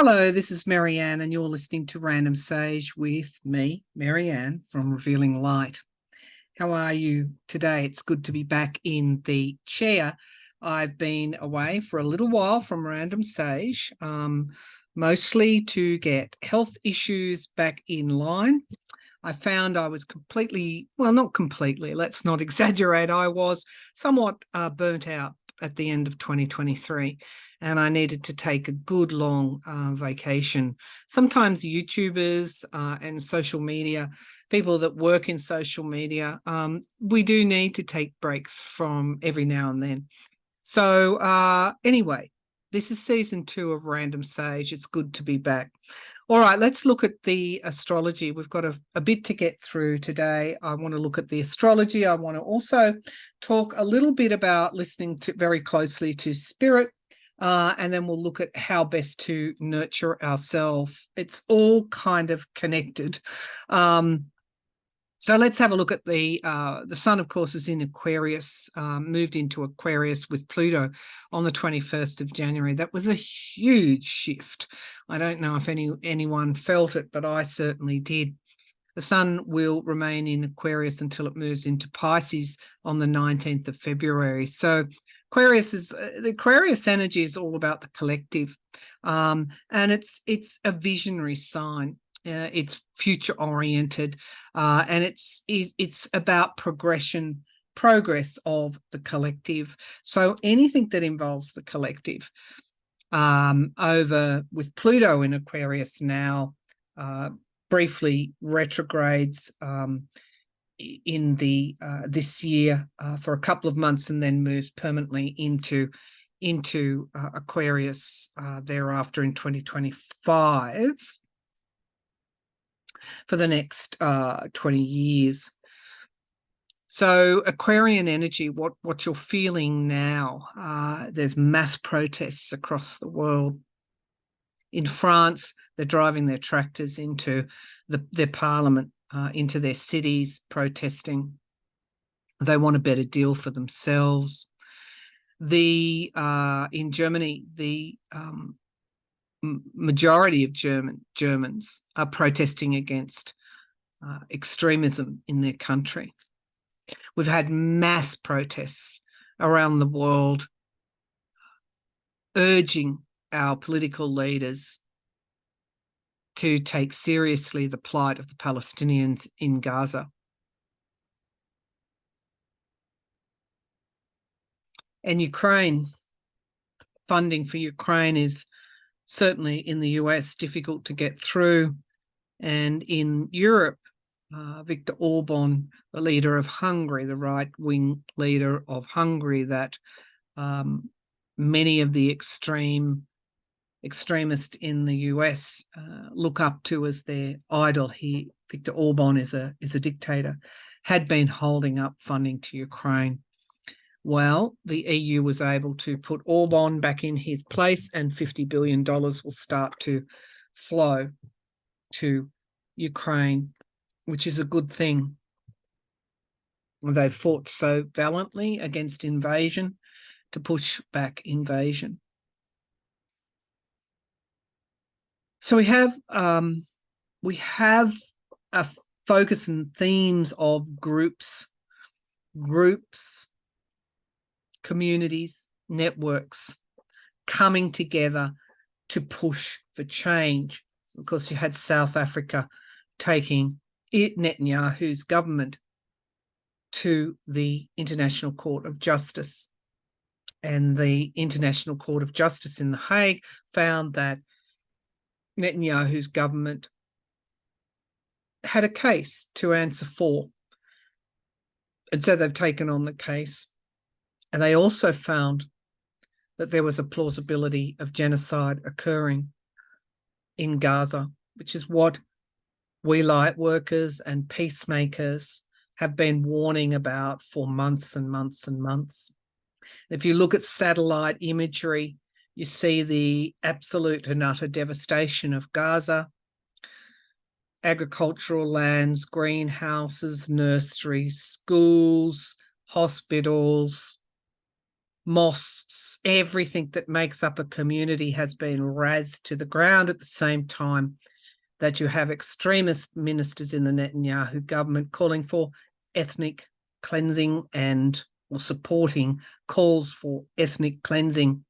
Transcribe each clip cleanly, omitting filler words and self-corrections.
Hello, this is Maryann, and you're listening to Random Sage with me, Maryann, from Revealing Light. How are you today? It's good to be back in the chair. I've been away for a little while from Random Sage, mostly to get health issues back in line. I found I was not completely, let's not exaggerate, I was somewhat burnt out at the end of 2023, and I needed to take a good long vacation. Sometimes YouTubers and social media, people that work in social media, we do need to take breaks from every now and then. So anyway, this is season 2 of Random Sage. It's good to be back. All right, let's look at the astrology. We've got a bit to get through today. I want to look at the astrology. I want to also talk a little bit about listening to very closely to spirit, and then we'll look at how best to nurture ourselves. It's all kind of connected. So let's have a look at the sun, of course, is in Aquarius, moved into Aquarius with Pluto on the 21st of January. That was a huge shift. I don't know if anyone felt it, but I certainly did. The sun will remain in Aquarius until it moves into Pisces on the 19th of February. So the Aquarius energy is all about the collective, and it's a visionary sign. It's future oriented, and it's about progress of the collective. So anything that involves the collective, over with Pluto in Aquarius now, briefly retrogrades in the this year for a couple of months, and then moves permanently into Aquarius thereafter in 2025. For the next 20 years. So Aquarian energy, what you're feeling now, there's mass protests across the world. In France, they're driving their tractors into their parliament, into their cities, protesting. They want a better deal for themselves. In Germany, the majority of Germans are protesting against extremism in their country. We've had mass protests around the world urging our political leaders to take seriously the plight of the Palestinians in Gaza. And Ukraine, funding for Ukraine is certainly in the US difficult to get through. And in Europe, Viktor Orban, the leader of Hungary, the right-wing leader of Hungary that many of the extremists in the US look up to as their idol. Viktor Orban is a dictator, had been holding up funding to Ukraine. Well, the EU was able to put Orban back in his place, and $50 billion will start to flow to Ukraine, which is a good thing. They fought so valiantly against invasion to push back invasion. So we have a focus and themes of groups, communities, networks coming together to push for change. Of course, you had South Africa taking Netanyahu's government to the International Court of Justice. And the International Court of Justice in The Hague found that Netanyahu's government had a case to answer for. And so they've taken on the case. And they also found that there was a plausibility of genocide occurring in Gaza, which is what we light workers and peacemakers have been warning about for months and months and months. If you look at satellite imagery, you see the absolute and utter devastation of Gaza, agricultural lands, greenhouses, nurseries, schools, hospitals, mosques, everything that makes up a community has been razed to the ground at the same time that you have extremist ministers in the Netanyahu government calling for ethnic cleansing or supporting calls for ethnic cleansing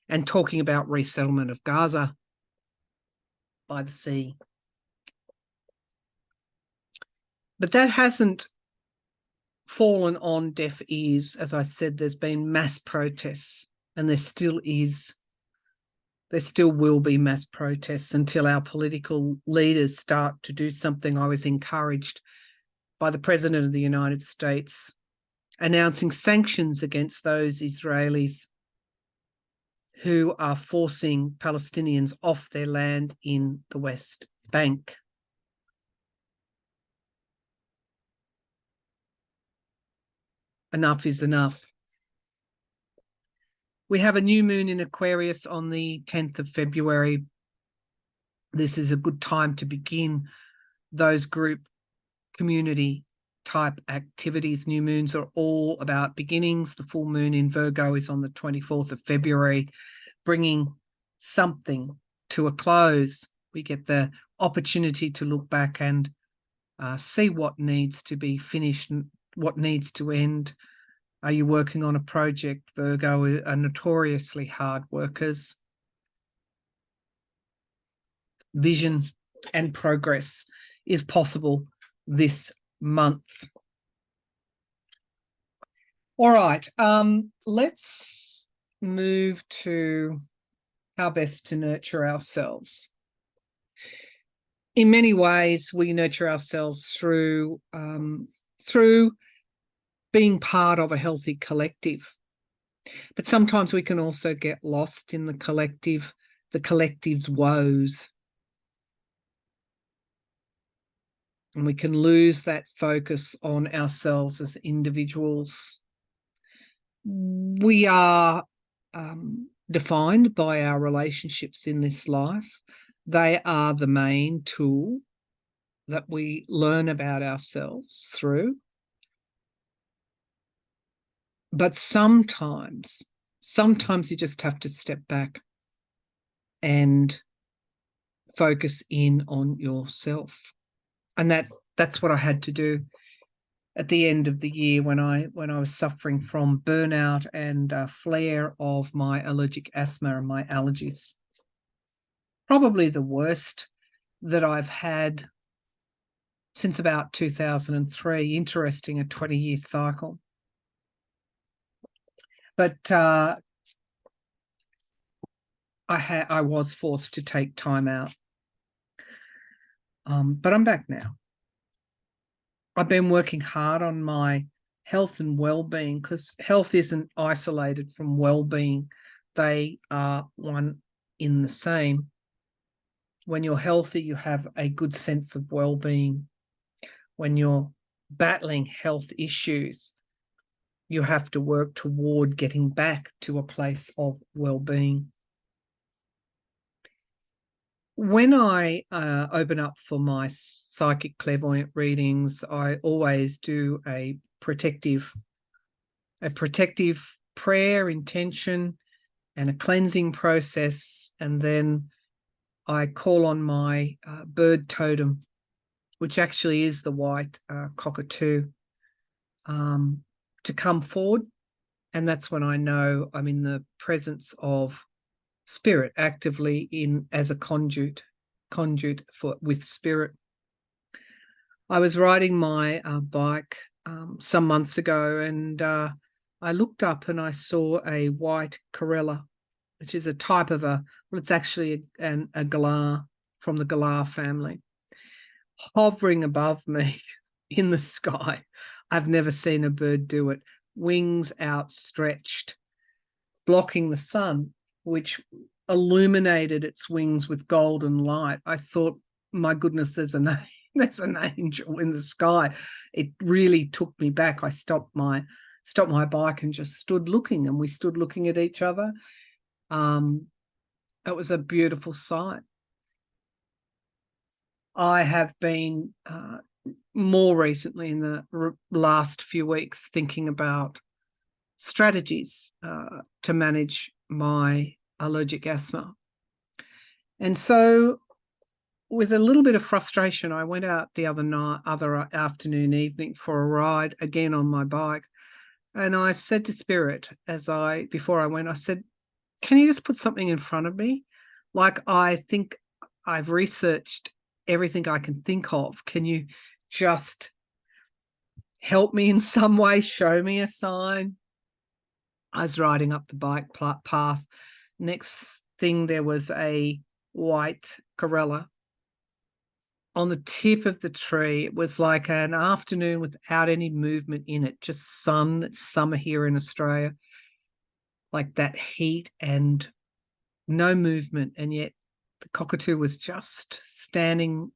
and talking about resettlement of Gaza by the sea. But that hasn't fallen on deaf ears. As I said, there's been mass protests, and there still will be mass protests until our political leaders start to do something. I was encouraged by the President of the United States announcing sanctions against those Israelis who are forcing Palestinians off their land in the West Bank. Enough is enough. We have a new moon in Aquarius on the 10th of February. This is a good time to begin those group community type activities. New moons are all about beginnings. The full moon in Virgo is on the 24th of February, bringing something to a close. We get the opportunity to look back and see what needs to be finished and what needs to end. Are you working on a project? Virgo are notoriously hard workers. Vision and progress is possible this month. All right, let's move to how best to nurture ourselves. In many ways, we nurture ourselves through being part of a healthy collective. But sometimes we can also get lost in the collective's woes. And we can lose that focus on ourselves as individuals. We are defined by our relationships in this life. They are the main tool that we learn about ourselves through. But sometimes you just have to step back and focus in on yourself. And that's what I had to do at the end of the year when I was suffering from burnout and a flare of my allergic asthma and my allergies. Probably the worst that I've had since about 2003. Interesting, a 20-year cycle. But I was forced to take time out. But I'm back now. I've been working hard on my health and well-being, because health isn't isolated from well-being. They are one in the same. When you're healthy, you have a good sense of well-being. When you're battling health issues, you have to work toward getting back to a place of well-being. When I open up for my psychic clairvoyant readings, I always do a protective prayer intention and a cleansing process, and then I call on my bird totem, which actually is the white cockatoo, to come forward. And that's when I know I'm in the presence of spirit, actively as a conduit with spirit. I was riding my bike some months ago, and I looked up and I saw a white corella, which is a type of it's actually a galah from the galah family, hovering above me in the sky. I've never seen a bird do it. Wings outstretched, blocking the sun, which illuminated its wings with golden light. I thought, my goodness, there's an angel in the sky. It really took me back. I stopped my bike and just stood looking, and we stood looking at each other. It was a beautiful sight. I have been more recently in the last few weeks thinking about strategies to manage my allergic asthma. And so with a little bit of frustration, I went out the other afternoon, evening for a ride again on my bike. And I said to Spirit, before I went, I said, can you just put something in front of me? Like, I think I've researched everything I can think of. Can you just help me in some way, show me a sign? I was riding up the bike path. Next thing, there was a white corella on the tip of the tree. It was like an afternoon without any movement in it, just sun. It's summer here in Australia, like that heat and no movement. And yet the cockatoo was just standing,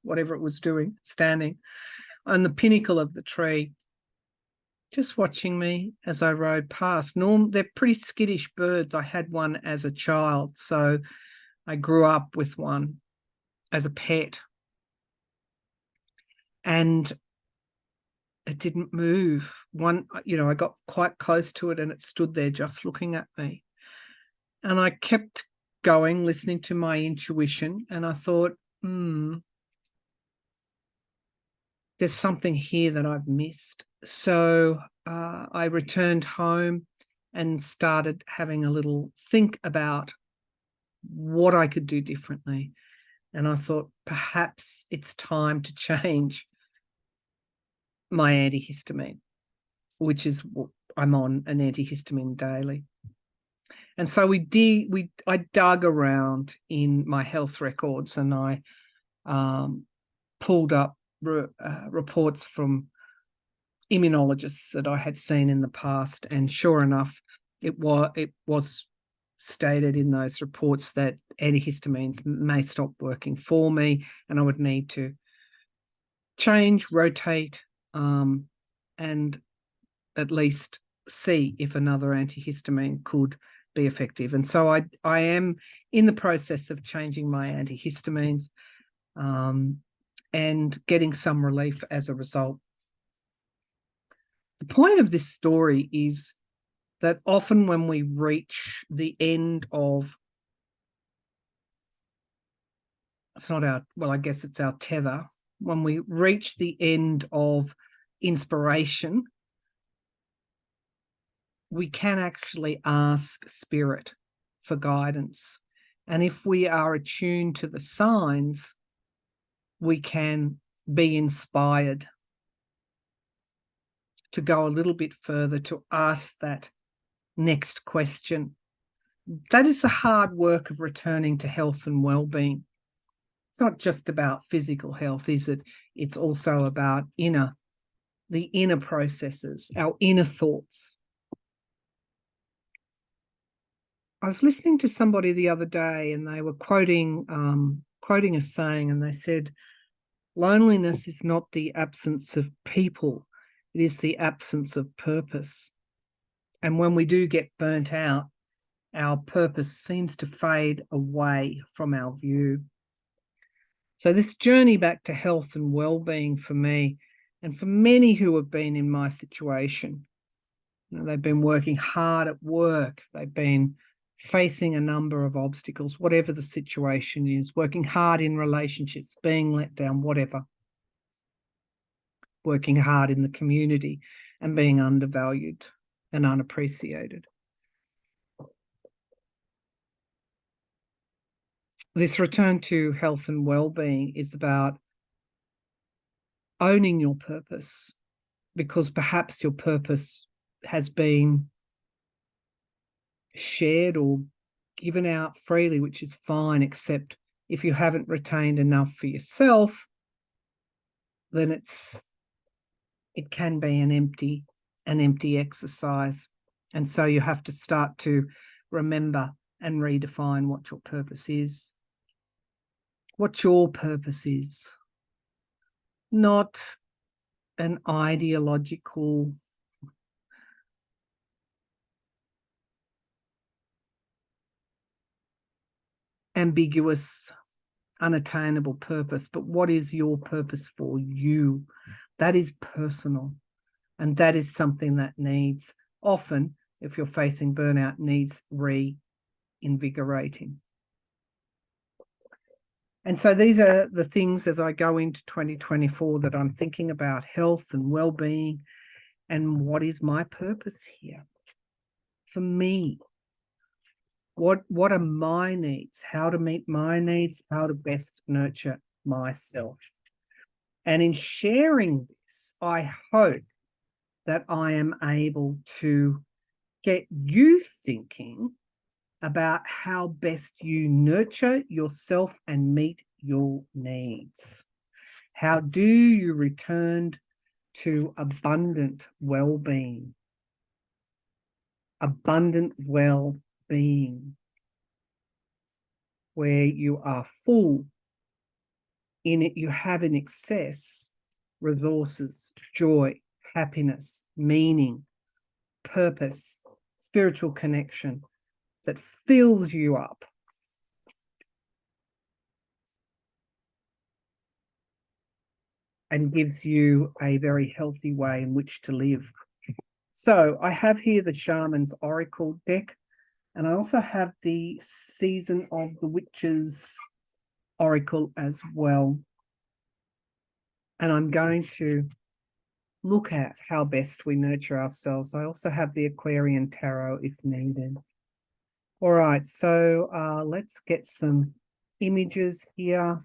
whatever it was doing, standing on the pinnacle of the tree, just watching me as I rode past. They're pretty skittish birds. I had one as a child, so I grew up with one as a pet. And it didn't move. I got quite close to it and it stood there just looking at me. And I kept going, listening to my intuition, and I thought, there's something here that I've missed. So I returned home and started having a little think about what I could do differently. And I thought, perhaps it's time to change my antihistamine, which is I'm on an antihistamine daily. And so I dug around in my health records, and I pulled up reports from immunologists that I had seen in the past, and sure enough, it was stated in those reports that antihistamines may stop working for me, and I would need to change, rotate, and at least see if another antihistamine could be effective. And so I am in the process of changing my antihistamines and getting some relief as a result. The point of this story is that often when we reach the end of, I guess it's our tether, when we reach the end of inspiration, we can actually ask Spirit for guidance. And if we are attuned to the signs, we can be inspired to go a little bit further, to ask that next question. That is the hard work of returning to health and well-being. It's not just about physical health, is it? It's also about the inner processes, our inner thoughts. I was listening to somebody the other day, and they were quoting a saying, and they said, loneliness is not the absence of people, it is the absence of purpose. And when we do get burnt out, our purpose seems to fade away from our view. So this journey back to health and well-being for me, and for many who have been in my situation, they've been working hard at work, they've been facing a number of obstacles, whatever the situation is, working hard in relationships, being let down, whatever, working hard in the community and being undervalued and unappreciated. This return to health and well-being is about owning your purpose, because perhaps your purpose has been shared or given out freely, which is fine, except if you haven't retained enough for yourself, then it can be an empty exercise. And so you have to start to remember and redefine what your purpose is. What your purpose is. Not an ideological ambiguous, unattainable purpose, but what is your purpose for you? That is personal. And that is something that needs, often, if you're facing burnout, needs reinvigorating. And so these are the things as I go into 2024 that I'm thinking about: health and well-being, and what is my purpose here for me? What are my needs? How to meet my needs? How to best nurture myself? And in sharing this, I hope that I am able to get you thinking about how best you nurture yourself and meet your needs. How do you return to abundant well-being? Abundant well-being, where you are full in it, you have in excess resources, joy, happiness, meaning, purpose, spiritual connection that fills you up. And gives you a very healthy way in which to live. So I have here the Shaman's Oracle deck, and I also have the Season of the Witches Oracle as well. And I'm going to look at how best we nurture ourselves. I also have the Aquarian Tarot if needed. All right, so let's get some images here.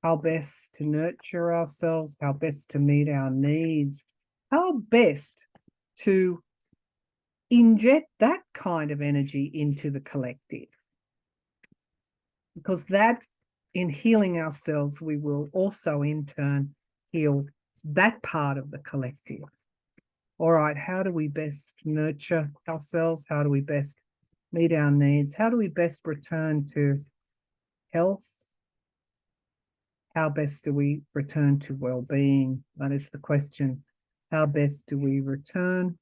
How best to nurture ourselves, how best to meet our needs, how best to inject that kind of energy into the collective. Because that, in healing ourselves, we will also in turn heal that part of the collective. All right, how do we best nurture ourselves? How do we best meet our needs? How do we best return to health? How best do we return to well-being? That is the question. How best do we return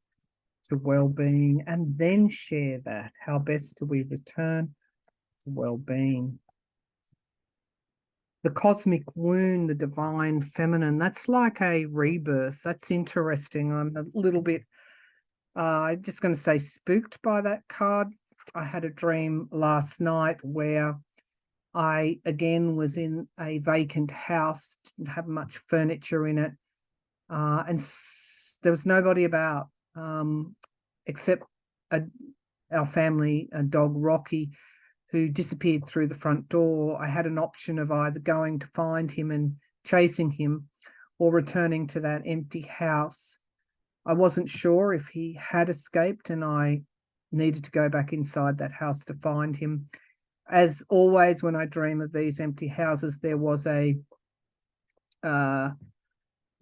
to well-being and then share that? How best do we return to well-being? The cosmic wound, the divine feminine, that's like a rebirth. That's interesting. I'm a little bit, just going to say, spooked by that card. I had a dream last night where I, again, was in a vacant house, didn't have much furniture in it, and there was nobody about except our family dog, Rocky, who disappeared through the front door. I had an option of either going to find him and chasing him or returning to that empty house. I wasn't sure if he had escaped, and I needed to go back inside that house to find him. As always, when I dream of these empty houses, there was a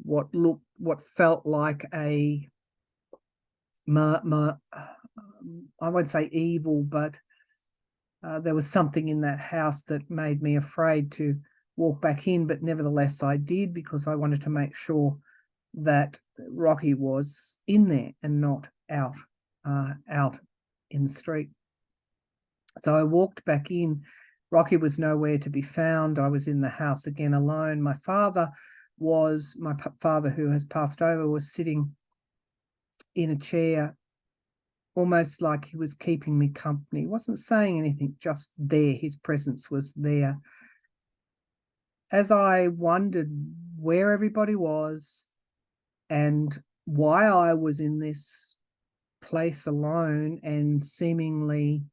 what felt like a I won't say evil, but there was something in that house that made me afraid to walk back in. But nevertheless, I did, because I wanted to make sure that Rocky was in there and not out in the street. So I walked back in. Rocky was nowhere to be found. I was in the house again alone. My father, who has passed over, was sitting in a chair, almost like he was keeping me company. He wasn't saying anything, just there. His presence was there. As I wondered where everybody was and why I was in this place alone and seemingly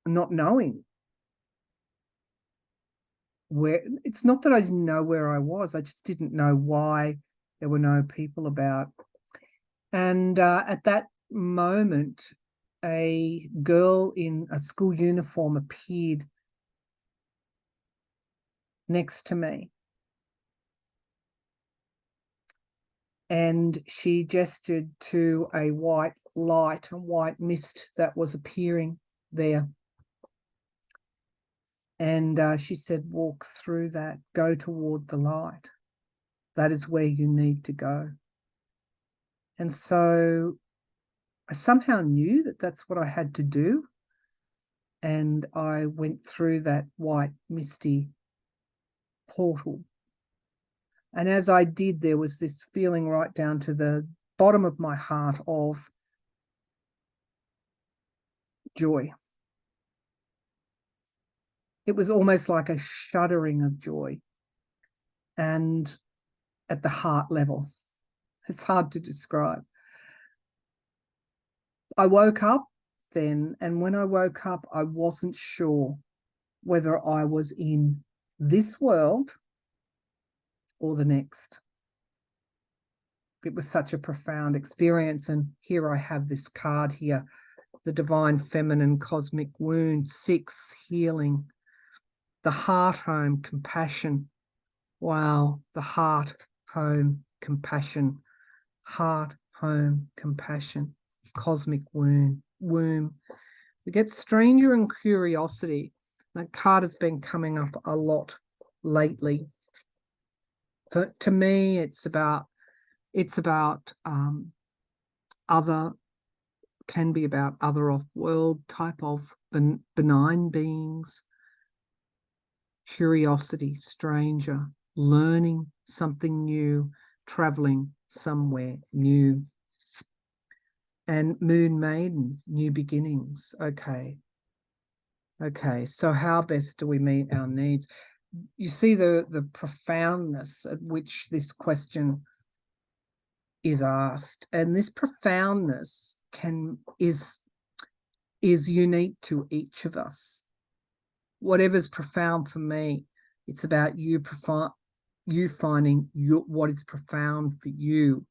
not knowing where, it's not that I didn't know where I was, I just didn't know why there were no people about. And at that moment, a girl in a school uniform appeared next to me, and she gestured to a white light, a white mist that was appearing there. And she said, walk through that, go toward the light. That is where you need to go. And so I somehow knew that that's what I had to do. And I went through that white, misty portal. And as I did, there was this feeling right down to the bottom of my heart of joy. It was almost like a shuddering of joy, and at the heart level. It's hard to describe. I woke up then, and when I woke up, I wasn't sure whether I was in this world or the next. It was such a profound experience. And here I have this card here, the Divine Feminine Cosmic Wound, 6, healing, the heart home, compassion. Wow, the heart home, compassion, heart home, compassion, cosmic womb. We get stranger and curiosity. That card has been coming up a lot lately. To me, it's about other, can be about other off-world type of benign beings, curiosity, stranger, learning something new, traveling somewhere new. And Moon Maiden, new beginnings. Okay, so how best do we meet our needs? You see the profoundness at which this question is asked, and this profoundness is unique to each of us. Whatever's profound for me, it's about you finding what is profound for you.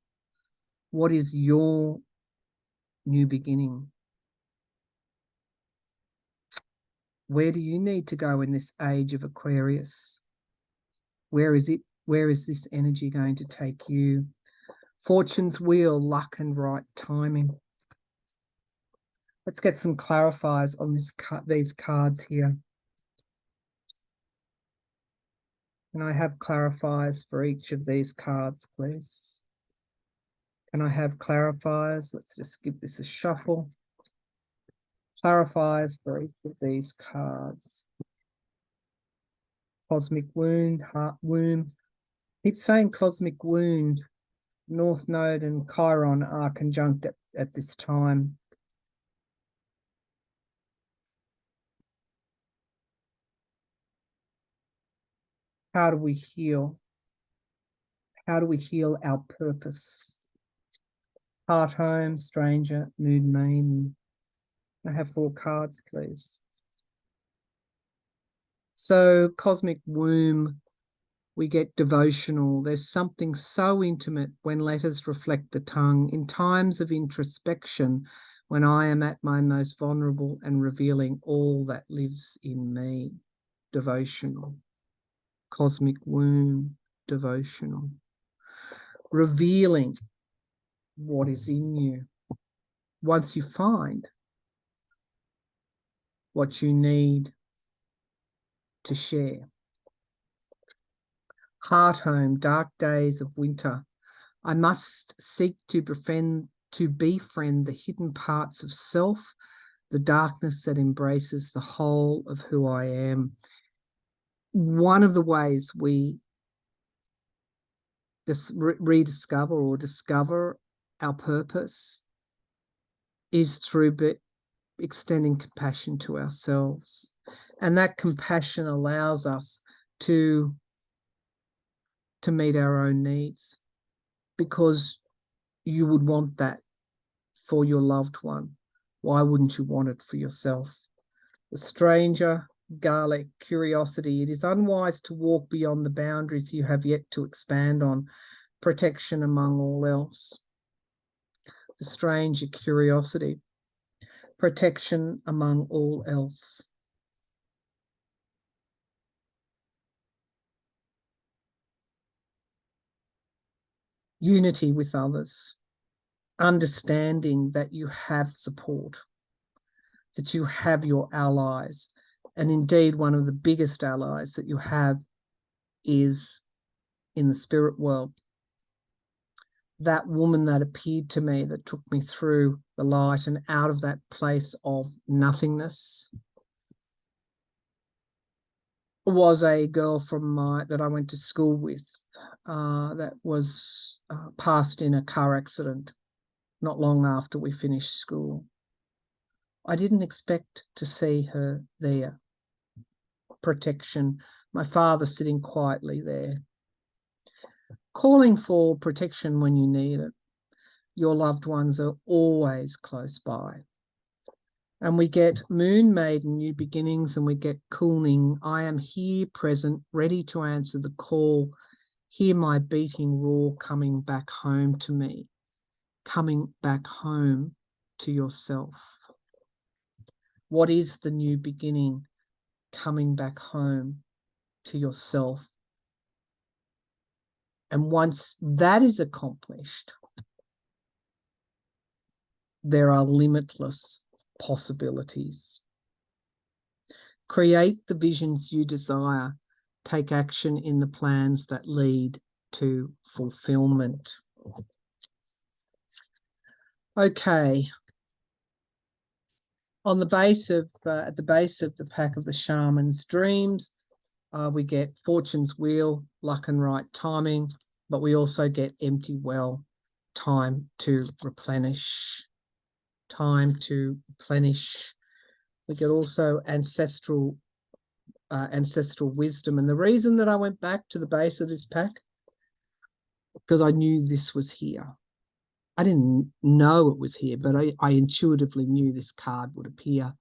What is your new beginning? Where do you need to go in this age of Aquarius? Where is it? Where is this energy going to take you? Fortune's wheel, luck and right timing. Let's get some clarifiers on these cards here. Can I have clarifiers for each of these cards, please? Can I have clarifiers? Let's just give this a shuffle. Clarifiers for each of these cards. Cosmic wound, heart womb. Keep saying cosmic wound. North Node and Chiron are conjunct at this time. How do we heal? How do we heal our purpose? Heart home, stranger, moon maiden. I have 4 cards, please. So cosmic womb, we get devotional. There's something so intimate when letters reflect the tongue. In times of introspection, when I am at my most vulnerable and revealing all that lives in me. Devotional. Cosmic womb, devotional. Revealing what is in you. Once you find what you need to share. Heart home, dark days of winter. I must seek to befriend the hidden parts of self, the darkness that embraces the whole of who I am. One of the ways we rediscover or discover our purpose is through extending compassion to ourselves. And that compassion allows us to meet our own needs, because you would want that for your loved one. Why wouldn't you want it for yourself? The stranger, garlic, curiosity. It is unwise to walk beyond the boundaries you have yet to expand on. Protection among all else. The stranger, curiosity. Protection among all else. Unity with others. Understanding that you have support, that you have your allies. And indeed, one of the biggest allies that you have is in the spirit world. That woman that appeared to me, that took me through the light and out of that place of nothingness, was a girl that I went to school with that was passed in a car accident not long after we finished school. I didn't expect to see her there. Protection. My father sitting quietly there, calling for protection when you need it. Your loved ones are always close by. And we get Moon Maiden, New Beginnings, and we get Cooling. I am here, present, ready to answer the call. Hear my beating roar coming back home to me, coming back home to yourself. What is the new beginning? Coming back home to yourself. And once that is accomplished, there are limitless possibilities. Create the visions you desire. Take action in the plans that lead to fulfillment. Okay. On the base of, at the base of the pack of the Shaman's Dreams, we get Fortune's Wheel, luck and right timing, but we also get Empty Well, time to replenish. Time to replenish. We get also ancestral wisdom. And the reason that I went back to the base of this pack, because I knew this was here. I didn't know it was here, but I intuitively knew this card would appear.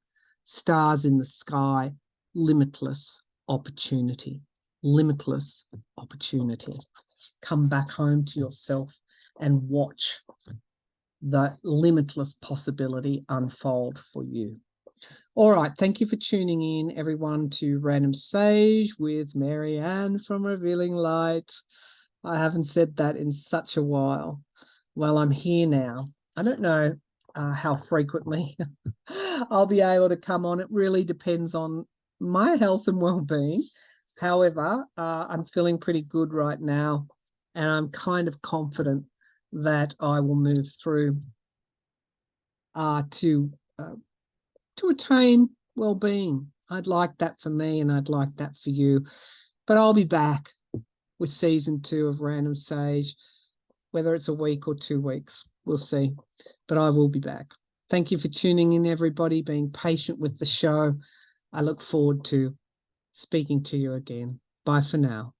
Stars in the sky, limitless opportunity. Limitless opportunity. Come back home to yourself and watch the limitless possibility unfold for you. All right, thank you for tuning in, everyone, to Random Sage with Maryann from Revealing Light. I haven't said that in such a while. Well, I'm here now. I don't know how frequently I'll be able to come on. It really depends on my health and well-being. However, I'm feeling pretty good right now, and I'm kind of confident that I will move through to attain well-being. I'd like that for me, and I'd like that for you. But I'll be back with season 2 of Random Sage. Whether it's a week or 2 weeks, we'll see. But I will be back. Thank you for tuning in, everybody, being patient with the show. I look forward to speaking to you again. Bye for now.